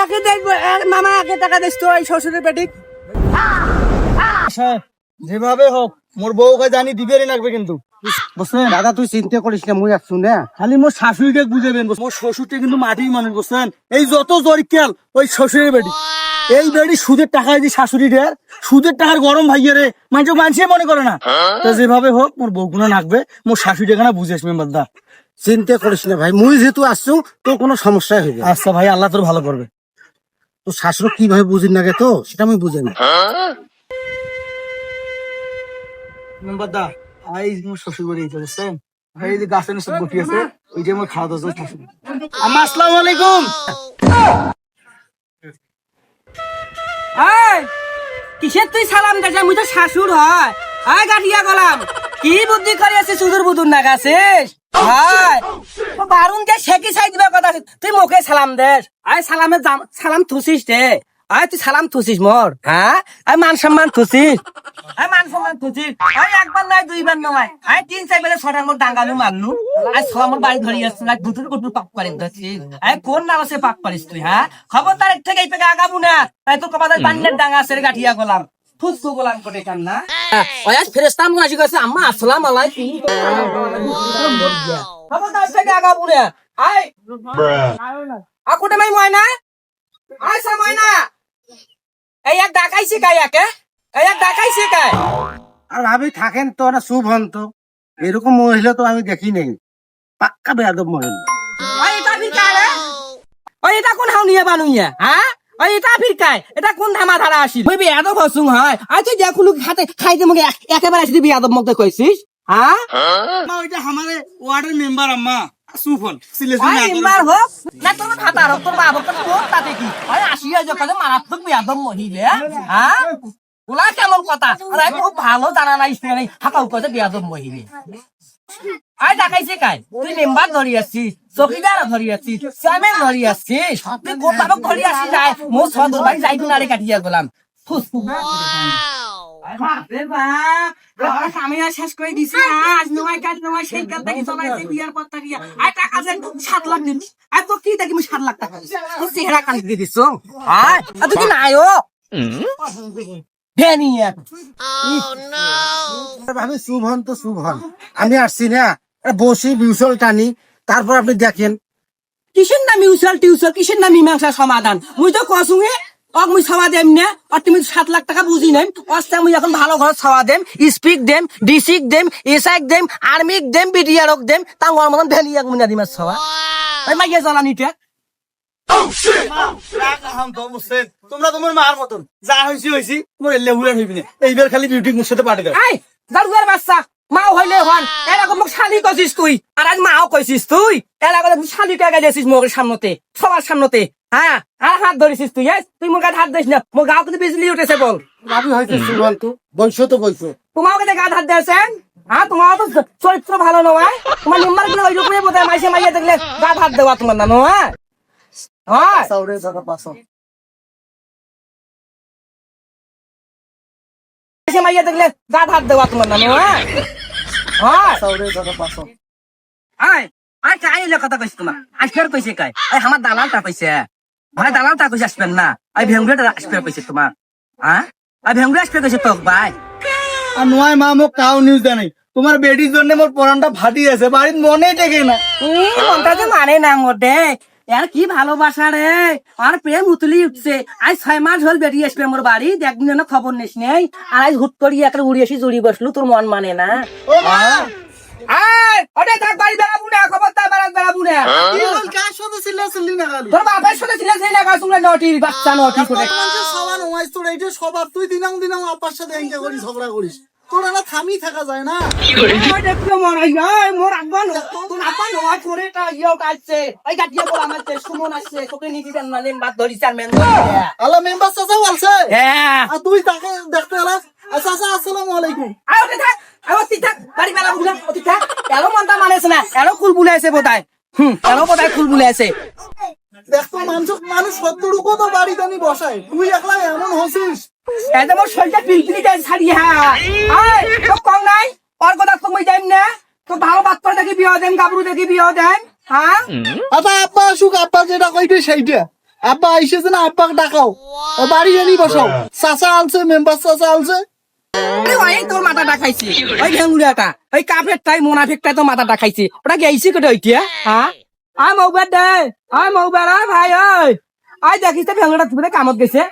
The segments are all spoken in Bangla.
একে দেখবো মামা একে টাকা দিস তো এই শ্বশুরের পেটি যেভাবে হোক মোর বউকে জানি দিবেরই লাগবে কিন্তু বুঝছেন দাদা তুই চিন্তা করিস না মুই আসছু না খালি মোর শাশুড়িকে বুঝাবেন মোর শ্বশুরটা কিন্তু মাটির মানুষ বুঝছেন এই যত জরিকাল ওই শ্বশুরের বেটি এই বেটি সুদের টাকা দিয়ে শাশুড়ি রে সুদের টাকার গরম ভাইয়ে রে মানুষ মনে করে না তো যেভাবে হোক মোর বউগুলো লাগবে মোর শাশুড়ি এখানে বুঝে আসবে বাদা চিন্তা করিস না ভাই মুই যেহেতু আসছু তোর কোনো সমস্যা হইবে না। আচ্ছা ভাই আল্লাহ তোর ভালো করবে তো শাশুড়ি কিভাবে বুঝিন না গে তো সেটা আমি বুঝি না বাদা এই মোর শ্বশুর বাড়ি বুঝছেন ভাই এই যে গাছের নিচে বসে আছে ওই যে মোর খাওয়া দাওয়া শাশুড়ি আম্মা আসসালামু আলাইকুম এই কিসের তুই সালাম দে মুই তো শাশুড় হয় আয় গাঠিয়া গলাম কি বুদ্ধি করে আছে সুদূর বুদুর না গাছিস হাই বারুন কে শেকি সাই দিবা কথা আছে। তুই মুখে সালাম দেস আয় সালামে সালাম থুসিস দে আয় তুই সালাম থুসিস মোর হ্যাঁ আয় মান সম্মান থুসিস আয় মান সম্মান থুসিস আয় একবার নয় দুইবার নয় আয় তিন চারবারে ছটার মোর ডাঙ্গালু মারলু আয় ছমর বাড়ি ধরি আসছ না দুটোর কুটুর পাপ পারিস ধরছিস আয় কোন নামে পাপ পারিস তুই হ্যাঁ খবরদার এক থেকে এই থেকে আগাবো না তাই তোর কপালের বান্নের ডাঙ্গা আছে গাঠিয়া গলাম ফুসকু গলাম কোটে কান না ওয়াস ফেরেশতা মু আসি কইছে আম্মা আসসালামু আলাইকুম খবরদার থেকে আগাবো না আয় আকুটে মাই ময়না আয় সা ময়না এই এক ডাকাইছে কাই একে এই এক ডাকাইছে কাই আর ভাবি থাকেন তো না শুভ হন তো এরকম মহিলা তো আমি দেখি নাই পাক্কা বেয়াদব মহিলা ওই এটা ফির কাই রে ওই এটা কোন হাউনিয়া বানুইয়া হ্যাঁ ওই এটা ফির কাই এটা কোন ধামা ধারা আসি মই বেয়াদব হসুং হয় আই তুই দেখুলু হাতে খাইতে মগে একেবারে আসি বেয়াদব মগে কইছিস হ্যাঁ আম্মা ওইটা আমারে ওয়ার্ডের মেম্বার আম্মা সুফল সিলেকশন ওই মেম্বার হোক না তোর ভাতা হোক তোর বাবা তোর কোন তাতে কি ওই আসিয়া যখন মারাত্মক বেয়াদব মহিলা হ্যাঁ ওলা কেমন কথা আরে খুব ভালো জানা নাই শুনে হাতাও কইতে বেয়াদব মহিলা আয় ডাকাইছে কাই তুই মেম্বার ধরি আসছিস চকিদার ধরি আসছিস চেয়ারম্যান ধরি আসছিস তুই কোন বাবক ধরি আসছিস যায় মোর সদর ভাই যাইতু নারে কাটিয়া গেলাম আমি শেষ করে দিছি আজ নয় কাজ নয় সেই কাজ দেখি সবাই বিয়ার পত্তা দিয়া আর টাকা যে 7 লাখ দিন আর তো কি দেখি 7 লাখ টাকা তোর চেহারা কান দিয়ে দিছ হ্যাঁ তুই কি নাইও ভেনিয়া ভাবি শুভ হন তো শুভ হন আমি আসছি না বসি বিউসল টানি তারপর আপনি দেখেন কিসের না মিউচুয়াল টিউশন কিসের না মীমাংসা সমাধান মুই তো কসুঙে অক মুই ছাওয়া দেম না আর তুমি 7 লাখ টাকা বুঝি নাই অস্তা মুই এখন ভালো ঘর ছাওয়া দেম স্পিক দেম ডিসিক দেম এসআইক দেম আর্মিক দেম বিডিআরক দেম তা ওর মতন ভ্যালিয়াক মুনা দিমাস ছাওয়া এই মাইয়া জ্বালানিটা তোমরা তোমার মার মতন যা হইছি হইছি মোর এলে হুড়ার হইবি না এইবার খালি বিউটি মুর সাথে পাঠিয়ে দাও এই দারুয়ার বাচ্চা মাও হইলে হন এরকম মুখ শালি কইছিস তুই আর আজ মাও কইছিস তুই এলাকা শালি টাকা দিয়েছিস মোর সামনেতে সবার সামনেতে হ্যাঁ আর হাত ধরেছিস তুই তুই মোর গায়ে হাত দিস না মোর গাও কিন্তু বিজলি উঠেছে বল ভাবি হয়তো শুভ হন তো বলছো তো বলছো তোমার কাছে গায়ে হাত দিয়েছেন হ্যাঁ তোমার তো চরিত্র ভালো নয় তোমার নাম্বার গুলো ওই রকমই বোধহয় মাইসে মাইয়া দেখলে গায়ে হাত দেওয়া তোমার না নয় হ্যাঁ সাউরে জায়গা পাসো মাইসে মাইয়া দেখলে গায়ে হাত দেওয়া তোমার না নয় হ্যাঁ সাউরে জায়গা পাসো আয় আয় কাই এলে কথা কইছ তোমার আজ ফের কইছে কাই এই আমার দালালটা কইছে ভাই দালালটা কইছে আসবেন না আই ভেঙ্গুটা আসবে কইছে তোমার হ্যাঁ আই ভেঙ্গুটা আসবে কইছে তো ভাই আর নয় মা মোক কাউ নিউজ দেয় নাই তোমার বেটির জন্য মোর পরানটা ফাটি আছে বাড়ির মনে টেকে না মনটা যে মানে না মোটে আর কি ভালোবাসা রে আর প্রেম উতলি উঠছে আজ 6 মাস হল বেরিয়ে আসবে মোর বাড়ি একদিন যেন খবর নিস নেই আর আজ হুট করি একটা উড়ি এসে জুড়ি বসলু তোর মন মানে না ও মা আয় ওটা থাক বাড়ি বেড়াবো না খবরদার বেড়াবো না কি হল কার সাথে চিল্লাচিল্লি না খালি তোর বাবার সাথে ছিল সেই লাগা তোমরা নটির বাচ্চা নটি করে মানুষের সবার ওয়াইস তোর এইটা স্বভাব তুই দিনাং দিনাং আপার সাথে এঙ্গা করিস ঝগড়া করিস তোরা না থামি থাকা যায় না মই দেখো মরাই যায় মোর আব্বান তোর আব্বান হওয়ার পরে তা ইও কাটছে এই গাটিয়া বল আমার তে সুমন আসছে তোকে নিবি দেন না নেম বাদ ধরি চার মেন আল্লাহ মেম্বার চাচা বলছে হ্যাঁ আর তুই তাকে দেখতে এলাস চাচা আসসালামু আলাইকুম আয় ওতে থাক আয় ওতে থাক বাড়ি বেলা বুলা ওতে থাক এলো মনটা মানেছ না এলো কুল বুলাইছে বোধহয় এলো বোধহয় কুল বুলাইছে দেখতো মানুষ সত্তরুকো তো বাড়িতে আমি বসাই তুই একলা এমন হসিস এই যে মোর শরীরটা পিলপিলি যায় ছাড়ি হ্যাঁ আয় তো কম নাই ওর কথা তুমি যাইম না তো ভালো বাচ্চা দেখি বিয়ে দেন গাবরু দেখি বিয়ে দেন হ্যাঁ আচ্ছা আব্বা আসুক আব্বা যেটা কইবে সেইটা আব্বা আইসেছে না, আব্বাকে ডাকাও, ও বাড়ি এনে বসাও। চাচা আলছে, মেম্বার চাচা আলছে। আরে ভাই তোর মাথাটা খাইছি ওই ভেঙ্গুড়িয়াটা ওই কাফেরটাই মোনাফিকটাই তো মাথাটা খাইছি ওটা গেছি কেটে ওইটিয়া হ্যাঁ আয় মৌবার দে আয় মৌবার আয় ভাই ওই আয় দেখিস তো ভেঙ্গুড়া তুমি কামত গেছে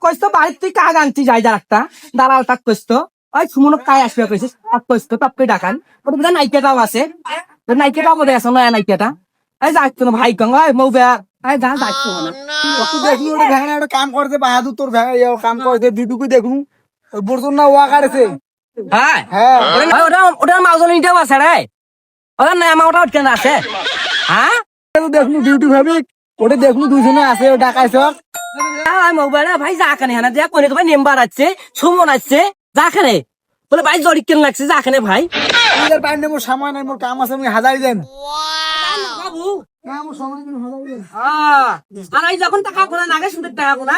কইস তো বাড়ির তুই কাগ আনতি যাই যা একটা দালাল তাক কইস তো ওই সুমনক কাই আসবে কইছিস কইস তো টপকে ডাকান ওটা বোধহয় নাইকেটাও আছে নাইকেটাও বোধহয় আছে নয়া নাইকেটা এই যাই তো ভাই কং ওই মৌবার আয় যা যাইতো না তুই দেখলি ওটা ভেঙে একটা কাম করতে বাহাদুর, তোর ভেঙে কাম করতে দিদুকে দেখুন বর্তন না ওয়া কারেছে। হ্যাঁ হ্যাঁ ওটার মাউজনিটাও আছে রে ওটার নাই আমার ওটা কেন আছে হ্যাঁ দেখলু ডিউটি ভাবি, ওটা দেখলু দুজনে আছে ডাকাইছ। মোবাইল ভাই যাখানে হ্যাঁ দেখ কোনে ভাই নেম্বার আছে সুমন আছে যাখানে বলে ভাই জড়ি কেন লাগছে যাখানে ভাই নিজের বাইরে মোর সময় নাই, মোর কাম আছে, আমি হাজারি দেন। বাবু না মোর সময় নেই, হাজারি দেন। আর এই যখন টাকা কোনা নাগে সুদের টাকা কোনা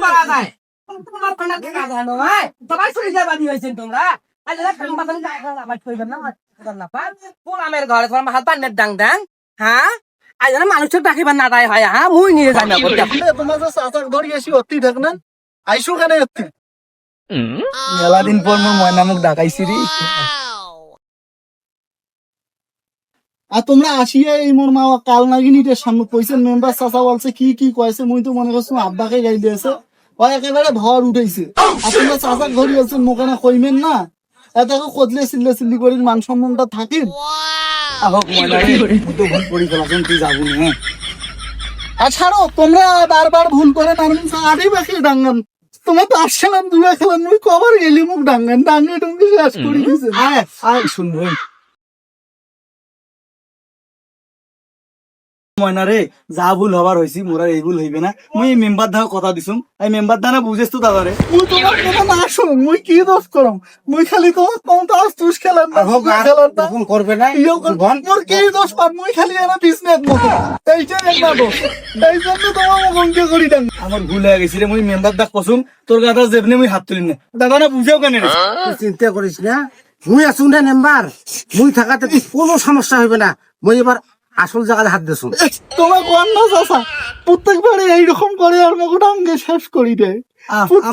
মারা যায় তোমার কোনা টাকা দেন ভাই সবাই চলে যাবা দিয়েছেন তোমরা আজ কাম বাতান আবার কইবেন না না পা পোলামের ঘরে তোমার হাত পানের ডাং ডাং হ্যাঁ আজ না মানুষের ডাকিবার না তাই হয় হ্যাঁ মুই নিয়ে যাই না করতে তোমার যে চাচাক ধরি আসি অতি থাক না, আইসু কেন অতি মেলা দিন পর মোর ময়না মুখ ডাকাইছি রে। আর তোমরা আসিয়া এই মোর মা কাল নাগিনীটার সামনে কইছেন মেম্বার চাচা বলছে কি কি কয়েছে, মুই তো মনে করছি আব্বাকে গাই দিয়েছে, ও একেবারে ভর উঠেছে। আর তোমরা চাচাক ধরি আছেন মোকে না কইমেন না, এত কদলে চিল্লে চিল্লি করি মান সম্মানটা থাকিন। আহক ময়না রে, মুই তো ভুল করি ফেলাছেন, তুই যাবো না। আর ছাড়ো, তোমরা বারবার ভুল করে নানুন আড়ি বাকি ডাঙ্গান, তোমার তো আসছিলাম দুয়া খেলাম, মুই কবার গেলি মুখ ডাঙ্গান ডাঙ্গে টঙ্গে শেষ করে দিছে। আয় আয় শুনবো ময়না রে, যা ভুল হবার হয়েছি মোরা এই ভুল হইবে না। মুই মেম্বার দা কথা দিছুম, এই মেম্বার দা না বুঝেছ তো দাদারে, মুই তোমার কথা না শুন, মুই কি দোষ করম, মুই খালি তোমার কম তো তুষ খেলাম না, এরকম করবে না মোর কি দোষ পাব, মুই খালি এরা বিজনেস মতো এইটাই এক না দোষ, এই জন্য তোমার মুখে করি ডাং। আমার ভুল হয়ে গেছি রে, মুই মেম্বার দা কসুম তোর গাদা জেবনে মুই হাত তুলি না, দাদা না বুঝেও কেন রে। তুই চিন্তা করিস না, মুই আছু না নেম্বার, মুই থাকাতে কোনো সমস্যা হইবে না। মুই এবার আসল জায়গায় হাত দিছু। তোমার কোন না চাচা প্রত্যেকবারে এইরকম করে আর মুখ ডাঙ্গে শেষ করি দেয়।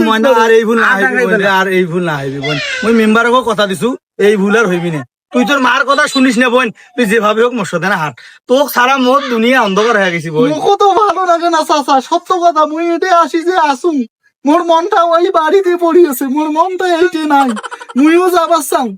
ময়না আর এই ভুল না হইবে, আর এই ভুল না হইবে বোন, মুই মেম্বারকে কথা দিছু এই ভুল আর হইবি না। তুই তোর মার কথা শুনিস না বোন, তুই যেভাবে হোক মোর সাথে না হাট, তোক সারা মোর দুনিয়া অন্ধকার হয়ে গেছি বোন। মুখ তো ভালো লাগে না চাচা, সত্য কথা, মুই এটাই আসি যে আসুন, মোর মনটা ওই বাড়িতে পড়িয়েছে, মোর মনটা এইটে নাই, মুইও যাবার চাং।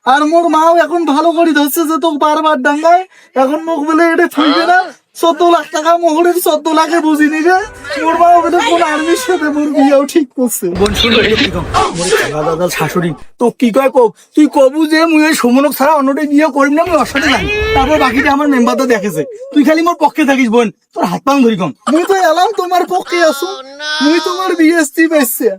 আর মোর মাও এখন ভালো করে ধরছে যে তোকে বারবার ডাঙ্গায়, এখন মুখ বলে এটা থইবে না, 14 লাখ টাকা মোহরের 14 লাখে বুঝি নিবে, মোর মা বলে কোন আর্মির সাথে মোর বিয়েও ঠিক করছে। বোন শুনো কি কম, মোর দাদা শাশুড়ি তো কি কয় কব, তুই কবু যে মুই ওই সুমনক ছাড়া অন্যটা বিয়ে করিম না, মুই ওর সাথে যাই, তারপর বাকিটা আমার মেম্বারটা দেখেছে, তুই খালি মোর পক্ষে থাকিস বোন, তোর হাত পাং ধরি কম। মুই তো এলাম তোমার পক্ষে আসু, মুই তোমার বিএসটি পাইছে,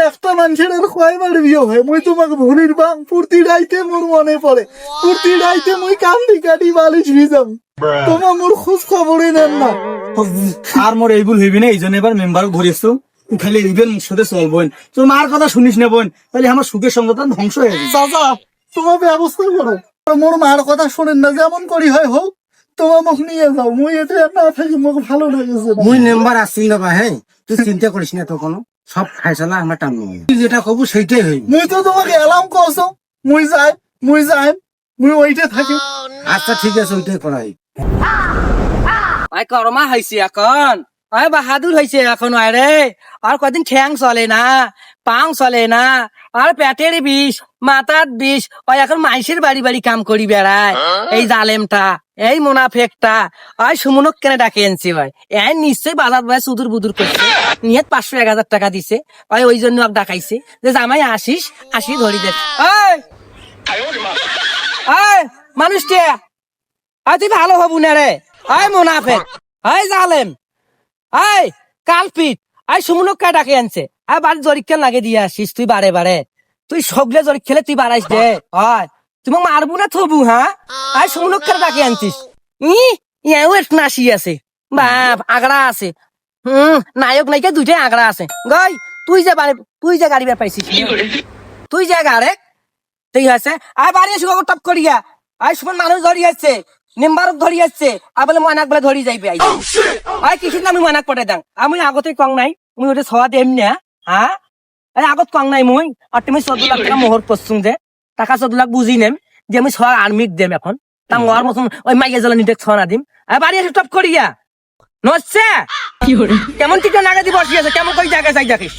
একটা মানুষের কয়বার বিয়ে হয়, মুই তোমাকে ভুলির বাং প্রতি রাইতে মোর মনে পড়ে, প্রতি রাইতে মুই কান্দি কাটি বালিশ ভিজাম, তোমার মোর খোঁজ খবরই নেন না। আর মোর এই ভুল হইবি না, এই জন্য এবার মেম্বার ঘুরিয়েছো, তুই খালি এইবেন মোর সাথে চল বোন, তোর মার কথা শুনিস না বোন, তাহলে আমার সুখের সঙ্গটা ধ্বংস হয়ে যাবে। চাচা তোমার ব্যবস্থা করো, মোর মার কথা শোনেন না, যেমন করি হয় হোক, তোমার মুখ নিয়ে যাও, মুই এটা না থাকি মুখ ভালো লাগেছে। মুই নেম্বার আসছি না ভাই, হ্যাঁ তুই চিন্তা করিস না, তো কোনো সব খাইছালা আমরা টানবো, তুই যেটা কবু সেইটাই হইবে। মুই তো তোমাকে এলাম কসো, মুই যাই মুই ওইটা থাকি। আচ্ছা ঠিক আছে, ওইটাই করাই। ভাই করমা হয়েছে এখন ভাই বাহাদুর হয়েছে এখন আরে আর কদিন ঠ্যাং চলে না, পাং চলে না, আর পেটের বিষ মাথার বিষ, ওই এখন মাইসের বাড়ি বাড়ি কাম করি বেড়ায়। এই জালেমটা এই মুনাফেকটা ওই সুমনক কেন ডাকে আনছি ভাই, এই নিশ্চয়ই বাজার ভাই সুদূর বুদুর করছে, নিয়ে 500-1000 টাকা দিছে, ওই জন্য ডাকাইছে যে জামাই আসিস আসি ধরি দে। মানুষটা তুই ভালো হবু না রে, আয় মুনাফেক, আয় জালেম, আয় কালপিট, আয় সুমনক কে ডাকে আনছে, আয় বাড়ি জরিক খেল লাগে দিয়ে আসিস তুই বারে বারে, তুই সবলে জরিক খেলে তুই বাড়াইস দে, হয় তুমি মারবু না থবু, হ্যাঁ আয় সুমনক কে ডাকে আনছিস, ইয়াও এক নাসি আছে, বাপ আগড়া আছে, নায়ক নায়িকা দুইটাই আগড়া আছে, গই তুই যে গাড়ি বের পাইছিস, তুই যে গাড়ে তুই হয়েছে আয় বাড়ি এসে টপ করিয়া, আয় সুমন মানুষ ধরি আছে মেম্বারক ধরি আসছে আর বলে ময়নাক বলে ধরি যাইবে আই কিসির আমি ময়নাক পটাই দাং আমি আগতে কং নাই মুই ওটা সওয়া দেম না হ্যাঁ আরে আগত কং নাই মুই আর তুমি 14 লাখ টাকা মোহর করছুম যে টাকা 14 লাখ বুঝি নেম যে আমি সওয়া আর্মিক দেম এখন তা ওর মতন ওই মাইয়া জ্বালা নিতে ছনা দিম আর বাড়ি এসে টপ করিয়া নচ্ছে কেমন টিকা নাগা দি বসিয়েছে কেমন কই জায়গায় যাই দেখিস